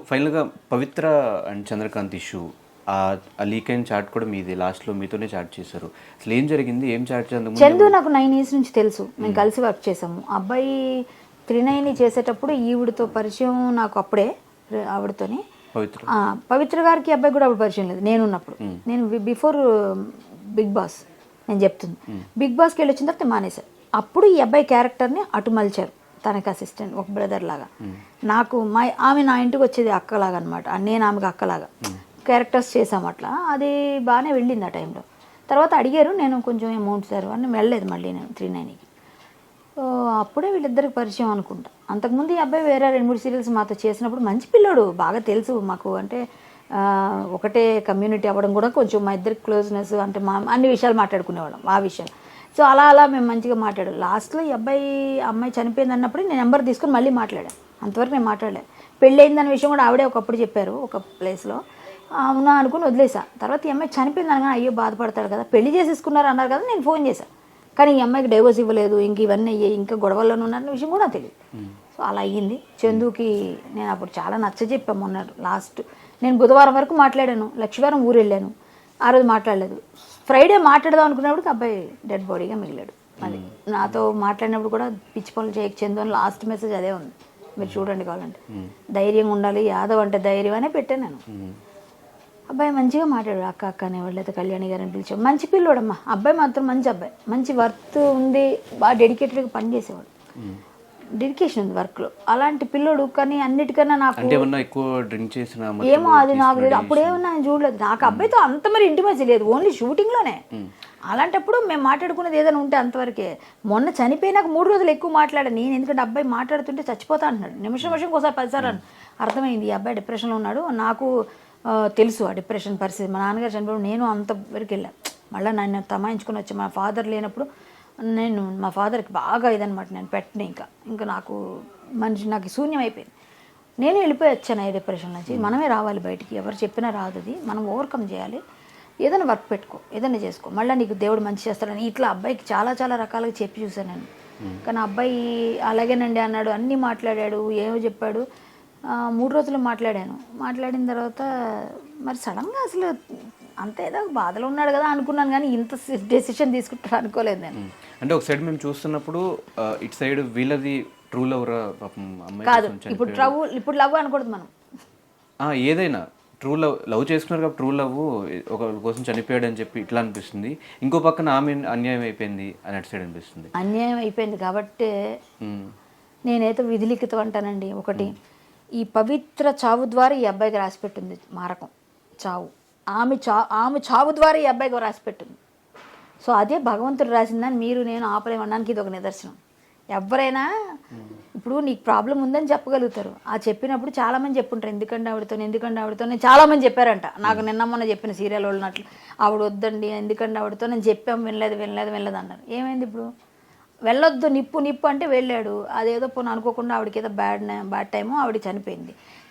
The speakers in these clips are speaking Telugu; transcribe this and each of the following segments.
ఫైనల్గా పవిత్ర అండ్ చంద్రకాంత్ ఇష్యూ, ఆ లీక్ అయిన చాట్ కూడా మీది, లాస్ట్లో మీతోనే చాట్ చేశారు. అసలు ఏం జరిగింది, ఏం చాట్ చేద్దాం? చందు నాకు 9 years నుంచి తెలుసు, మేము కలిసి వర్క్ చేసాము. అబ్బాయి 39 చేసేటప్పుడు ఈవిడితో పరిచయం నాకు అప్పుడే, ఆవిడతోని. పవిత్ర గారికి అబ్బాయి కూడా అప్పుడు పరిచయం లేదు నేనున్నప్పుడు. నేను బిఫోర్ బిగ్ బాస్ నేను చెప్తుంది. బిగ్ బాస్కి వెళ్ళి వచ్చిన తర్వాత మానేశారు. అప్పుడు ఈ అబ్బాయి క్యారెక్టర్ని అటు మలిచారు, తనకి అసిస్టెంట్, ఒక బ్రదర్ లాగా. నాకు ఆమె నా ఇంటికి వచ్చేది అక్కలాగా అనమాట, నేను ఆమెకు అక్కలాగా క్యారెక్టర్స్ చేసాము అట్లా. అది బాగానే వెళ్ళింది ఆ టైంలో. తర్వాత అడిగారు, నేను కొంచెం అమౌంట్ సార్ అని వెళ్ళలేదు మళ్ళీ నేను 39కి. అప్పుడే వీళ్ళిద్దరికి పరిచయం అనుకుంటా. అంతకుముందు ఈ అబ్బాయి వేరే 2-3 సీరియల్స్ మాతో చేసినప్పుడు మంచి పిల్లోడు, బాగా తెలుసు మాకు. అంటే ఒకటే కమ్యూనిటీ అవ్వడం కూడా కొంచెం మా ఇద్దరికి క్లోజ్నెస్, అంటే మా అన్ని విషయాలు మాట్లాడుకునేవాళ్ళం ఆ విషయాలు. సో అలా మేము మంచిగా మాట్లాడాం. లాస్ట్లో ఈ అమ్మాయి చనిపోయింది అన్నప్పుడు నేను నెంబర్ తీసుకుని మళ్ళీ మాట్లాడాను. అంతవరకు నేను మాట్లాడలేదు. పెళ్ళి అయిందన్న విషయం కూడా ఆవిడే ఒకప్పుడు చెప్పారు ఒక ప్లేస్లో. అవునా అనుకుని వదిలేసా. తర్వాత ఈ అమ్మాయి చనిపోయింది అనగా అయ్యో బాధపడతాడు కదా, పెళ్లి చేసేసుకున్నారు అన్నారు కదా, నేను ఫోన్ చేశాను. కానీ ఈ అమ్మాయికి డైవోర్స్ ఇవ్వలేదు, ఇంక ఇవన్నీ అయ్యాయి, ఇంకా గొడవల్లోనే ఉన్నారన్న విషయం కూడా తెలియదు. సో అలా అయ్యింది. చందుకి నేను అప్పుడు చాలా నచ్చజెప్పాము. మొన్న లాస్ట్ నేను బుధవారం వరకు మాట్లాడాను, లక్షవారం ఊరు వెళ్ళాను, ఆ రోజు మాట్లాడలేదు. ఫ్రైడే మాట్లాడదాం అనుకున్నప్పుడు అబ్బాయి డెడ్ బాడీగా మిగిలాడు. అది నాతో మాట్లాడినప్పుడు కూడా పిచ్చి పనులు చేయక చందు అని లాస్ట్ మెసేజ్ అదే ఉంది, మీరు చూడండి కావాలంటే. ధైర్యంగా ఉండాలి, యాదవ్ అంటే ధైర్యం అనే పెట్టాను నేను. అబ్బాయి మంచిగా మాట్లాడాడు, అక్క అక్క అనేవాళ్ళు, అయితే కళ్యాణి గారిని పిలిచాడు. మంచి పిల్లోడమ్మా అబ్బాయి, మాత్రం మంచి అబ్బాయి, మంచి వర్త్ ఉంది, బాగా డెడికేటెడ్గా పనిచేసేవాడు, డెడికేషన్ ఉంది వర్క్లో. అలాంటి పిల్లోడు. కానీ అన్నిటికన్నా నాకు ఏమో అది నాకు లేదు, అప్పుడేమన్నా నేను చూడలేదు. నాకు అబ్బాయితో అంత మరి ఇంటిమేసి లేదు, ఓన్లీ షూటింగ్లోనే. అలాంటప్పుడు మేము మాట్లాడుకునేది ఏదైనా ఉంటే అంతవరకే. మొన్న చనిపోయినాక 3 రోజులు ఎక్కువ మాట్లాడాను నేను, ఎందుకంటే అబ్బాయి మాట్లాడుతుంటే చచ్చిపోతా అంటున్నాడు. నిమిషంకి ఒకసారి 10 సార్లు అర్థమైంది ఈ అబ్బాయి డిప్రెషన్లో ఉన్నాడు. నాకు తెలుసు ఆ డిప్రెషన్ పరిస్థితి. మా నాన్నగారు చనిపోయినప్పుడు నేను అంతవరకు వెళ్ళాను. మళ్ళీ నన్ను తమాయించుకొని వచ్చి మా ఫాదర్ లేనప్పుడు నేను మా ఫాదర్కి బాగా ఇదనమాట, నేను పెట్టిన ఇంకా నాకు శూన్యం అయిపోయింది. నేను వెళ్ళిపోయి వచ్చాను ఈ డిప్రెషన్ నుంచి. మనమే రావాలి బయటికి, ఎవరు చెప్పినా రాదు, అది మనం ఓవర్కమ్ చేయాలి. ఏదైనా వర్క్ పెట్టుకో, ఏదైనా చేసుకో, మళ్ళీ నీకు దేవుడు మంచి చేస్తాడని ఇట్లా అబ్బాయికి చాలా రకాలుగా చెప్పి చూశాను నేను. కానీ అబ్బాయి అలాగేనండి అన్నాడు, అన్నీ మాట్లాడాడు, ఏమో చెప్పాడు. 3 రోజులు మాట్లాడిన తర్వాత మరి సడన్గా అసలు అంత ఏదో బాధలో ఉన్నాడు కదా అనుకున్నాను, కానీ ఇంత డెసిషన్ తీసుకుంటాడు అనుకోలేదు నేను. అంటే ఒక సైడ్ మేము చూస్తున్నప్పుడు ఇటు సైడ్ వీళ్ళది ట్రూ లవ్ కాదు, ఇప్పుడు లవ్ అనకూడదు మనం. ఏదైనా ట్రూ లవ్ చేసుకున్నారు కాబట్టి ట్రూ లవ్ ఒక కోసం చనిపోయాడు అని చెప్పి ఇట్లా అనిపిస్తుంది. ఇంకో పక్కన ఆమె అన్యాయం అయిపోయింది అని అటు సైడ్ అనిపిస్తుంది. అన్యాయం అయిపోయింది కాబట్టి నేనైతే విధిలిఖితం అంటానండి. ఒకటి, ఈ పవిత్ర చావు ద్వారా ఈ అబ్బాయికి రాసిపెట్టింది మారకం, చావు. ఆమె చావు ద్వారా ఈ అబ్బాయికి రాసిపెట్టింది. సో అదే భగవంతుడు రాసిందని మీరు నేను ఆపలేమనడానికి ఇది ఒక నిదర్శనం. ఎవరైనా ఇప్పుడు నీకు ప్రాబ్లం ఉందని చెప్పగలుగుతారు. ఆ చెప్పినప్పుడు చాలామంది చెప్పుంటారు, ఎందుకంటే ఆవిడతో చాలామంది చెప్పారంట. నాకు మొన్న చెప్పిన సీరియల్ వాళ్ళనట్లు ఆవిడ వద్దండి, ఎందుకంటే ఆవిడతో నేను చెప్పాము, వినలేదు అన్నారు. ఏమైంది ఇప్పుడు? వెళ్ళొద్దు నిప్పు అంటే వెళ్ళాడు. అదేదో పోను అనుకోకుండా ఆవిడకి ఏదో బ్యాడ్ టైము, ఆవిడ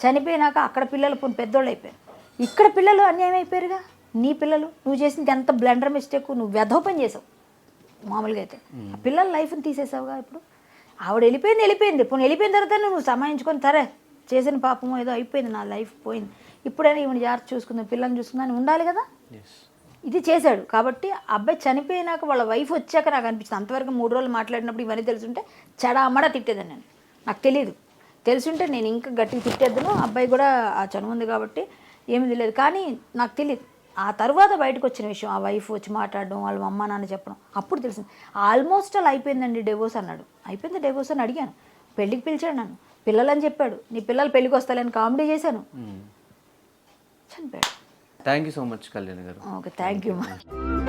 చనిపోయినాక అక్కడ పిల్లలు పోను పెద్దోళ్ళు అయిపోయారు, ఇక్కడ పిల్లలు అన్యాయం అయిపోయారుగా. నీ పిల్లలు, నువ్వు చేసింది ఎంత బ్లండర్ మిస్టేక్, నువ్వు వెధవ పని చేసావు మామూలుగా అయితే. ఆ పిల్లల లైఫ్ని తీసేసావుగా. ఇప్పుడు ఆవిడ వెళ్ళిపోయింది పోను, వెళ్ళిపోయిన తర్వాత నువ్వు సమాయించుకొని సరే చేసిన పాపము ఏదో అయిపోయింది, నా లైఫ్ పోయింది, ఇప్పుడైనా ఈవిడ జాగ్రత్త చూసుకుందాం, పిల్లల్ని చూసుకుందాం అని ఉండాలి కదా. ఇది చేశాడు కాబట్టి అబ్బాయి చనిపోయినాక వాళ్ళ వైఫ్ వచ్చాక నాకు అనిపించింది. అంతవరకు 3 రోజులు మాట్లాడినప్పుడు ఇవన్నీ తెలుసుంటే చెడామడా తిట్టేదాన్ని నేను. నాకు తెలియదు, తెలుసుంటే నేను ఇంకా గట్టిగా తిట్టేద్దును. అబ్బాయి కూడా ఆ చనువు ఉంది కాబట్టి ఏమీ తెలియదు. కానీ నాకు తెలియదు, ఆ తర్వాత బయటకు వచ్చిన విషయం, ఆ వైఫ్ వచ్చి మాట్లాడడం, వాళ్ళ అమ్మ నాన్న చెప్పడం, అప్పుడు తెలిసింది. ఆల్మోస్ట్ అలా అయిపోయిందండి డివోర్స్ అన్నాడు. అయిపోయింది డివోర్స్ అని అడిగాను, పెళ్ళికి పిలిచాడు నన్ను, పిల్లలని చెప్పాడు, నీ పిల్లలు పెళ్ళికి వస్తాలని కామెడీ చేశాను, చనిపోయాడు. Thank you so much Kalyani గారు. Okay, thank you.